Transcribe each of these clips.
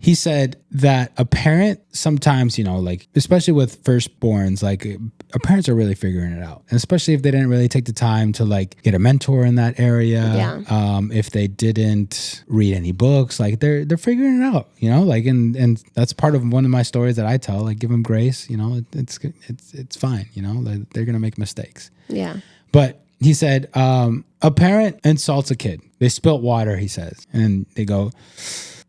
he said that a parent sometimes, like especially with firstborns, like parents are really figuring it out, and especially if they didn't really take the time to like get a mentor in that area. If they didn't read any books, like they're figuring it out, like and that's part of one of my stories that I tell. Like, give them grace, it's fine, they're gonna make mistakes. Yeah. But he said, a parent insults a kid. They spilt water, he says, and they go,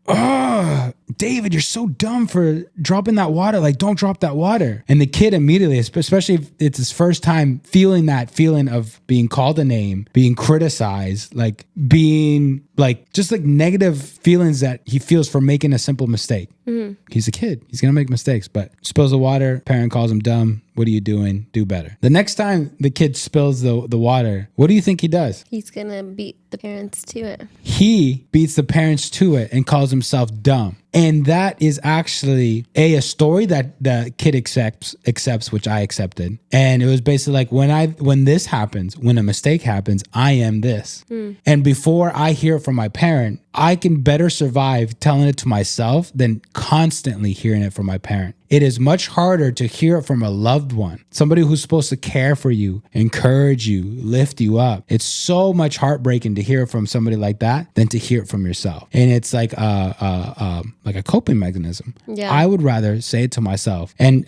"Oh, David, you're so dumb for dropping that water. Like, don't drop that water." And the kid immediately, especially if it's his first time feeling that feeling of being called a name, being criticized, like being like just like negative feelings that he feels for making a simple mistake. Mm-hmm. He's a kid. He's going to make mistakes, but spills the water. Parent calls him dumb. What are you doing? Do better. The next time the kid spills the water, what do you think he does? He's going to beat the parents to it. He beats the parents to it and calls himself dumb. And that is actually a story that the kid accepts, which I accepted. And it was basically like, when this happens, when a mistake happens, I am this. And before I hear it from my parent, I can better survive telling it to myself than constantly hearing it from my parent. It is much harder to hear it from a loved one, somebody who's supposed to care for you, encourage you, lift you up. It's so much heartbreaking to hear it from somebody like that than to hear it from yourself. And it's like a coping mechanism. Yeah. I would rather say it to myself. And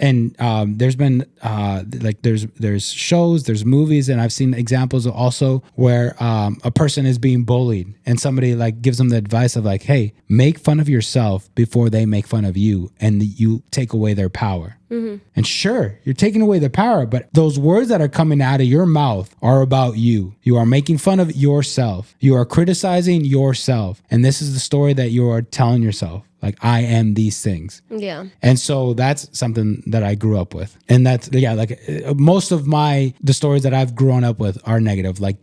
there's been like there's shows, there's movies, and I've seen examples also where a person is being bullied and somebody like gives them the advice of like, hey, make fun of yourself before they make fun of you, and you take away their power. Mm-hmm. And sure, you're taking away their power, but those words that are coming out of your mouth are about you. You are making fun of yourself. You are criticizing yourself. And this is the story that you are telling yourself. Like, I am these things. Yeah. And so that's something that I grew up with. And that's, most of the stories that I've grown up with are negative. Like